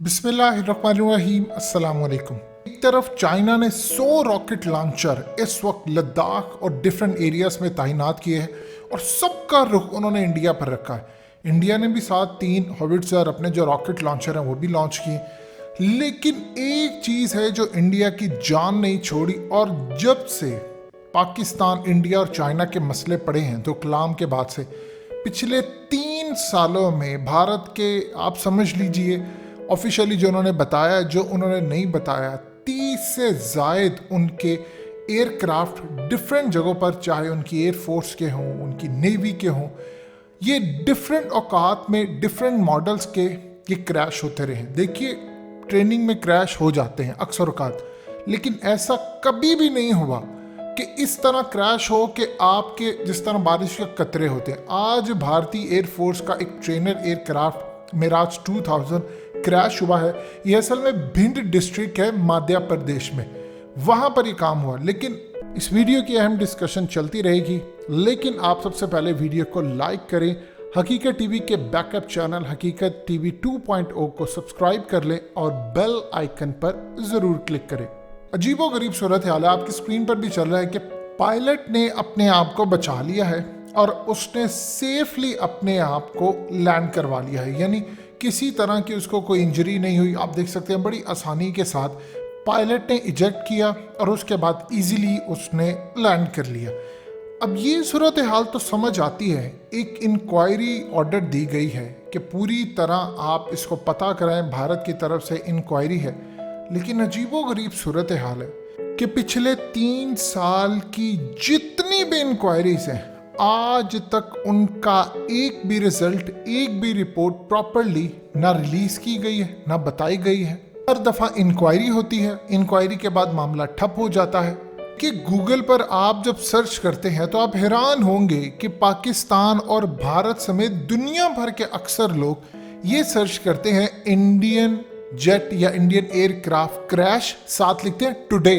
बिस्मिल्लाहिर्रहमानिर्रहीम अस्सलाम वालेकुम। एक तरफ चाइना ने 100 रॉकेट लॉन्चर इस वक्त लद्दाख और डिफरेंट एरियाज में तैनात किए हैं और सबका रुख उन्होंने इंडिया पर रखा है। इंडिया ने भी साथ 3 हॉविट्ज़र अपने जो रॉकेट लॉन्चर हैं वो भी लॉन्च किए। लेकिन एक चीज़ है जो इंडिया की जान नहीं छोड़ी, और जब से पाकिस्तान, इंडिया और चाइना के मसले पड़े हैं तो कलाम के बाद से पिछले 3 सालों में भारत के, आप समझ लीजिए ऑफिशियली जो उन्होंने बताया, जो उन्होंने नहीं बताया, 30 से ज़ायद उनके एयरक्राफ्ट डिफरेंट जगहों पर, चाहे उनकी एयरफोर्स के हों, उनकी नेवी के हों, ये डिफरेंट औकात में डिफरेंट मॉडल्स के ये क्रैश होते रहे। देखिए, ट्रेनिंग में क्रैश हो जाते हैं अक्सर औकात, लेकिन ऐसा कभी भी नहीं हुआ कि इस तरह क्रैश हो कि आपके जिस तरह बारिश के कतरे होते हैं। आज भारतीय एयरफोर्स का एक ट्रेनर एयरक्राफ्ट मिराज 2000 क्रैश हुआ है। ये असल में भिंड डिस्ट्रिक्ट है मध्य प्रदेश में, वहां पर ये काम हुआ। लेकिन इस वीडियो की अहम डिस्कशन चलती रहेगी, लेकिन आप सबसे पहले वीडियो को लाइक करें, हकीकत टीवी के बैकअप चैनल हकीकत टीवी 2.0 को सब्सक्राइब कर लें और बेल आइकन पर जरूर क्लिक करें। अजीबो गरीब सूरत हाल है, आपकी स्क्रीन पर भी चल रहा है कि पायलट ने अपने आप को बचा लिया है और उसने सेफली अपने आप को लैंड करवा लिया है, यानी किसी तरह की उसको कोई इंजरी नहीं हुई। आप देख सकते हैं बड़ी आसानी के साथ पायलट ने इजेक्ट किया और उसके बाद इजीली उसने लैंड कर लिया। अब ये सूरत हाल तो समझ आती है, एक इंक्वायरी ऑर्डर दी गई है कि पूरी तरह आप इसको पता कराएं, भारत की तरफ से इंक्वायरी है। लेकिन अजीबो गरीब सूरत हाल है कि पिछले 3 साल की जितनी भी इंक्वायरीज हैं, आज तक उनका एक भी रिजल्ट, एक भी रिपोर्ट प्रॉपरली ना रिलीज की गई है, ना बताई गई है। हर दफा इंक्वायरी होती है, इंक्वायरी के बाद मामला ठप हो जाता है। कि गूगल पर आप जब सर्च करते हैं तो आप हैरान होंगे कि पाकिस्तान और भारत समेत दुनिया भर के अक्सर लोग ये सर्च करते हैं इंडियन जेट या इंडियन एयरक्राफ्ट क्रैश, साथ लिखते हैं टुडे।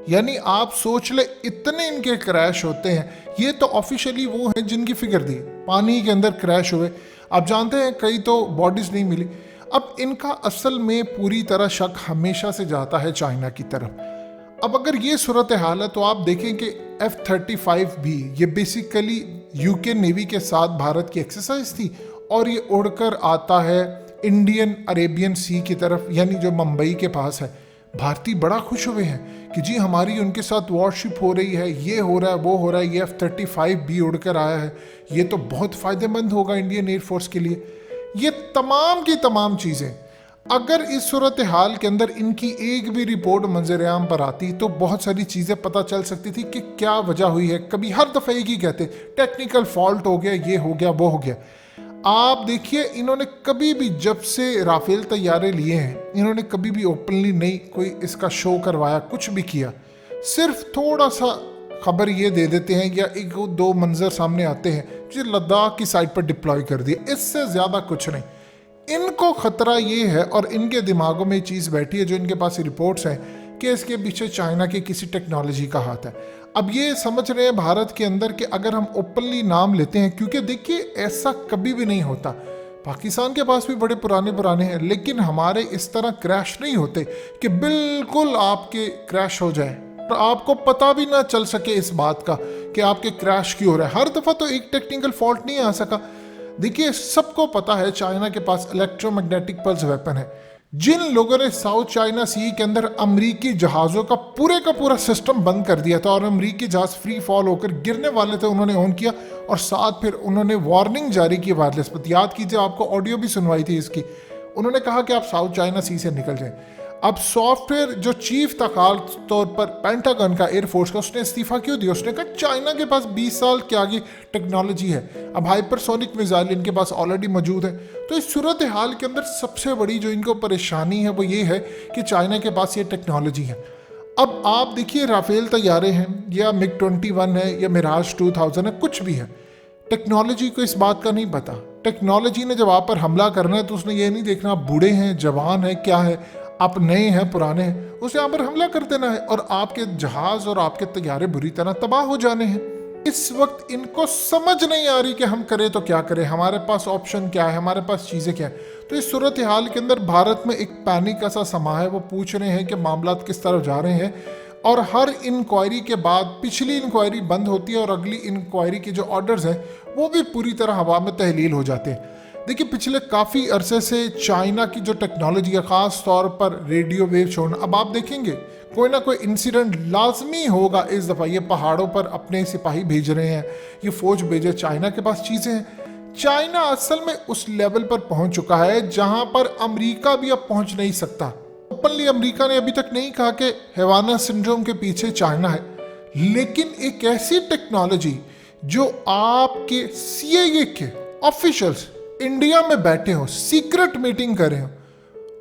यानी आप सोच ले, इतने इनके क्रैश होते हैं। ये तो ऑफिशियली वो हैं जिनकी फिगर दी, पानी के अंदर क्रैश हुए। आप जानते हैं कई तो बॉडीज नहीं मिली। अब इनका असल में पूरी तरह शक हमेशा से जाता है चाइना की तरफ। अब अगर ये सूरत हाल है तो आप देखें कि F-35 भी, ये बेसिकली यूके नेवी के साथ भारत की एक्सरसाइज थी और ये उड़कर आता है इंडियन अरेबियन सी की तरफ, यानी जो मुंबई के पास है। भारतीय बड़ा खुश हुए हैं कि जी हमारी उनके साथ वॉरशिप हो रही है, ये हो रहा है, वो हो रहा है, ये F-35 भी उड़कर आया है, ये तो बहुत फ़ायदेमंद होगा इंडियन एयरफोर्स के लिए। ये तमाम की तमाम चीज़ें अगर इस सूरत हाल के अंदर इनकी एक भी रिपोर्ट मंजर-ए-आम पर आती तो बहुत सारी चीज़ें पता चल सकती थी कि क्या वजह हुई है। कभी हर दफ़ा एक ही कहते टेक्निकल फॉल्ट हो गया, ये हो गया, वो हो गया। आप देखिए, इन्होंने कभी भी, जब से राफेल तैयारे लिए हैं, इन्होंने कभी भी ओपनली नहीं कोई इसका शो करवाया, कुछ भी किया। सिर्फ थोड़ा सा खबर ये दे देते हैं या 1-2 मंजर सामने आते हैं जो लद्दाख की साइड पर डिप्लॉय कर दिया, इससे ज़्यादा कुछ नहीं। इनको खतरा ये है और इनके दिमागों में चीज़ बैठी है, जो इनके पास रिपोर्ट्स हैं कि इसके पीछे चाइना की किसी टेक्नोलॉजी का हाथ है। अब ये समझ रहे हैं भारत के अंदर कि अगर हम ओपनली नाम लेते हैं, क्योंकि देखिए ऐसा कभी भी नहीं होता, पाकिस्तान के पास भी बड़े पुराने हैं, लेकिन हमारे इस तरह क्रैश नहीं होते कि बिल्कुल आपके क्रैश हो जाए और आपको पता भी ना चल सके इस बात का कि आपके क्रैश क्यों हो रहा है। हर दफ़ा तो एक टेक्निकल फॉल्ट नहीं आ सका। देखिए, सबको पता है चाइना के पास इलेक्ट्रोमैग्नेटिक पल्स वेपन है। जिन लोगों ने साउथ चाइना सी के अंदर अमरीकी जहाज़ों का पूरा सिस्टम बंद कर दिया था और अमरीकी जहाज़ फ्री फॉल होकर गिरने वाले थे, उन्होंने ऑन किया और साथ फिर उन्होंने वार्निंग जारी की वायरलेस पर। याद कीजिए, आपको ऑडियो भी सुनवाई थी इसकी। उन्होंने कहा कि आप साउथ चाइना सी से निकल जाएं। अब सॉफ्टवेयर जो चीफ था खास तौर पर पेंटागन का, एयरफोर्स का, उसने इस्तीफा क्यों दिया? उसने कहा चाइना के पास 20 साल के आगे टेक्नोलॉजी है, अब हाइपरसोनिक मिसाइल इनके पास ऑलरेडी मौजूद है। तो इस सूरत हाल के अंदर सबसे बड़ी जो इनको परेशानी है वो ये है कि चाइना के पास ये टेक्नोलॉजी है। अब आप देखिए, राफेल तैयारे हैं या MiG-21 है या मिराज 2000 है, कुछ भी है, टेक्नोलॉजी को इस बात का नहीं पता। टेक्नोलॉजी ने जब आप पर हमला करना है तो उसने ये नहीं देखना आप बूढ़े हैं, जवान हैं, क्या है, आप नए हैं, पुराने हैं, उसे यहाँ पर हमला कर देना है और आपके जहाज़ और आपके तैयारे बुरी तरह तबाह हो जाने हैं। इस वक्त इनको समझ नहीं आ रही कि हम करें तो क्या करें, हमारे पास ऑप्शन क्या है, हमारे पास चीज़ें क्या है। तो इस सूरत हाल के अंदर भारत में एक पैनिक ऐसा समा है, वो पूछ रहे हैं कि मामला किस तरफ जा रहे हैं। और हर इंक्वायरी के बाद पिछली इंक्वायरी बंद होती है और अगली इंक्वायरी के जो ऑर्डर्स हैं वो भी पूरी तरह हवा में तहलील हो जाते हैं। देखिए, पिछले काफ़ी अरसे से चाइना की जो टेक्नोलॉजी है, ख़ास तौर पर रेडियो वेव छोड़ना, अब आप देखेंगे कोई ना कोई इंसिडेंट लाजमी होगा इस दफ़ा। ये पहाड़ों पर अपने सिपाही भेज रहे हैं, ये फौज भेजे, चाइना के पास चीज़ें हैं। चाइना असल में उस लेवल पर पहुंच चुका है जहां पर अमेरिका भी अब पहुंच नहीं सकता। ओपनली अमेरिका ने अभी तक नहीं कहा कि हैवाना सिंड्रोम के पीछे चाइना है, लेकिन एक ऐसी टेक्नोलॉजी जो आपके सीआईए के ऑफिशियल्स इंडिया में बैठे हो, सीक्रेट मीटिंग कर रहे हो,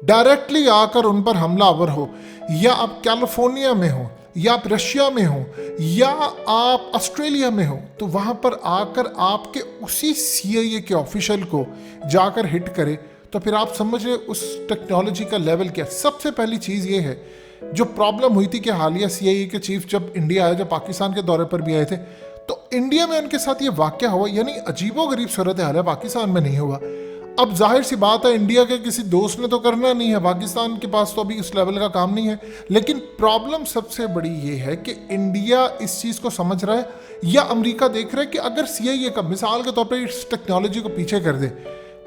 डायरेक्टली आकर उन पर हमलावर हो, या आप कैलिफोर्निया में हो, या आप रशिया में हो, या आप ऑस्ट्रेलिया में हो, तो वहां पर आकर आपके उसी सीआईए के ऑफिशियल को जाकर हिट करे, तो फिर आप समझ रहे उस टेक्नोलॉजी का लेवल क्या। सबसे पहली चीज़ ये है, जो प्रॉब्लम हुई थी कि हालिया सीआईए के चीफ जब इंडिया आए, जब पाकिस्तान के दौरे पर भी आए थे, तो इंडिया में उनके साथ ये वाकया हुआ, यानी अजीबोगरीब सूरत हाल है, पाकिस्तान में नहीं हुआ। अब जाहिर सी बात है, इंडिया के किसी दोस्त ने तो करना नहीं है, पाकिस्तान के पास तो अभी उस लेवल का काम नहीं है। लेकिन प्रॉब्लम सबसे बड़ी ये है कि इंडिया इस चीज़ को समझ रहा है या अमेरिका देख रहा है कि अगर सीआईए का, मिसाल के तौर पर इस टेक्नोलॉजी को पीछे कर दे,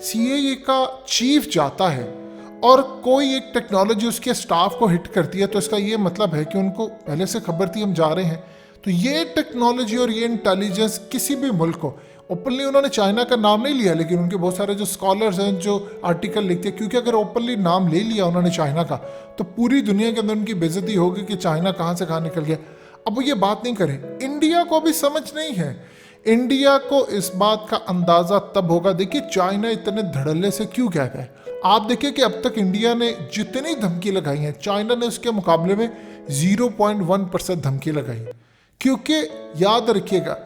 सीआईए का चीफ जाता है और कोई एक टेक्नोलॉजी उसके स्टाफ को हिट करती है, तो इसका ये मतलब है कि उनको पहले से खबर थी हम जा रहे हैं। तो ये टेक्नोलॉजी और ये इंटेलिजेंस किसी भी मुल्क को, ओपनली उन्होंने चाइना का नाम नहीं लिया, लेकिन उनके बहुत सारे जो स्कॉलर्स हैं जो आर्टिकल लिखते हैं, क्योंकि अगर ओपनली नाम ले लिया उन्होंने चाइना का, तो पूरी दुनिया के अंदर उनकी बेइज्जती होगी कि चाइना कहाँ से कहाँ निकल गया। अब वो ये बात नहीं करें, इंडिया को भी समझ नहीं है। इंडिया को इस बात का अंदाज़ा तब होगा, देखिए चाइना इतने धड़ल्ले से क्यों कह गए। आप देखिए कि अब तक इंडिया ने जितनी धमकी लगाई है, चाइना ने उसके मुकाबले में 0.1% धमकी लगाई। क्योंकि याद रखिएगा,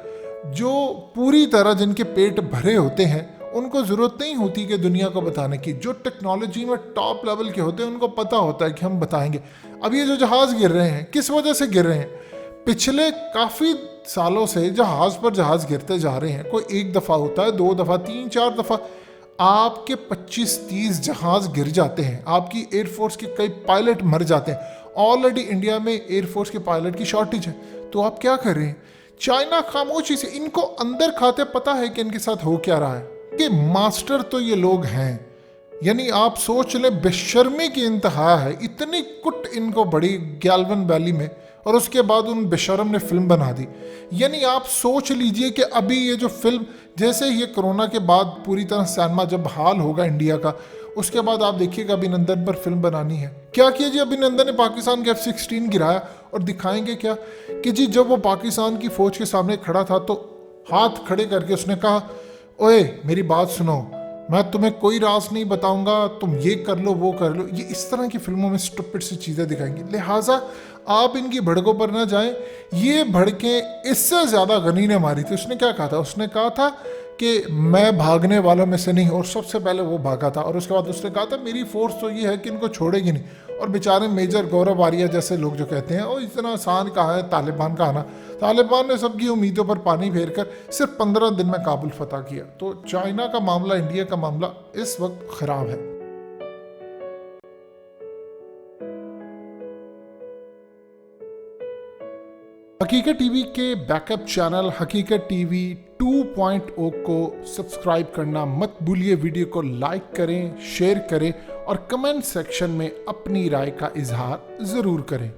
जो पूरी तरह जिनके पेट भरे होते हैं उनको ज़रूरत नहीं होती कि दुनिया को बताने की। जो टेक्नोलॉजी में टॉप लेवल के होते हैं उनको पता होता है कि हम बताएंगे। अब ये जो जहाज़ गिर रहे हैं, किस वजह से गिर रहे हैं? पिछले काफ़ी सालों से जहाज़ पर जहाज़ गिरते जा रहे हैं। कोई एक दफ़ा होता है, 2 दफ़ा, 3, 4 दफ़ा, आपके 25-30 जहाज़ गिर जाते हैं, आपकी एयरफोर्स के कई पायलट मर जाते हैं। ऑलरेडी इंडिया में एयरफोर्स के पायलट की शॉर्टेज है, तो आप क्या कर रहे हैं? चाइना खामोशी से, इनको अंदर खाते पता है कि इनके साथ हो क्या रहा है, कि मास्टर तो ये लोग हैं। यानी आप सोच लें, बेशर्मी की इंतहा है, इतनी कुट इनको बड़ी गैल्वन वैली में, और उसके बाद उन बेशर्म ने फिल्म बना दी। यानी आप सोच लीजिए कि अभी ये जो फिल्म, जैसे ये कोरोना के बाद पूरी तरह सिनेमा जब बहाल होगा इंडिया का, उसके बाद आप देखिएगा अभिनंदन पर फिल्म बनानी है। क्या किया जी, अभिनंदन ने पाकिस्तान के F-16 गिराया, और दिखाएंगे क्या कि जी जब वो पाकिस्तान की फौज के सामने खड़ा था तो हाथ खड़े करके उसने कहा, ओए मेरी बात सुनो, मैं तुम्हें कोई राज नहीं बताऊंगा, तुम ये कर लो वो कर लो। ये इस तरह की फिल्मों में स्टूपिड सी चीज़ें दिखाएंगी। लिहाजा आप इनकी भड़कों पर ना जाएं। ये भड़कें इससे ज़्यादा गनी ने मारी थी। उसने क्या कहा था? उसने कहा था कि मैं भागने वालों में से नहीं, और सबसे पहले वो भागा था। और उसके बाद उसने कहा था मेरी फोर्स तो ये है कि इनको छोड़ेगी नहीं। और बेचारे मेजर गौरव आर्या जैसे लोग जो कहते हैं ओ इतना आसान कहा है तालिबान का आना, तालिबान ने सबकी उम्मीदों पर पानी फेर कर सिर्फ 15 दिन में काबुल फतह किया। तो चाइना का मामला, इंडिया का मामला इस वक्त खराब है। हकीकत टीवी के बैकअप चैनल हकीकत टीवी 2.0 को सब्सक्राइब करना मत भूलिए। वीडियो को लाइक करें, शेयर करें और कमेंट सेक्शन में अपनी राय का इजहार ज़रूर करें।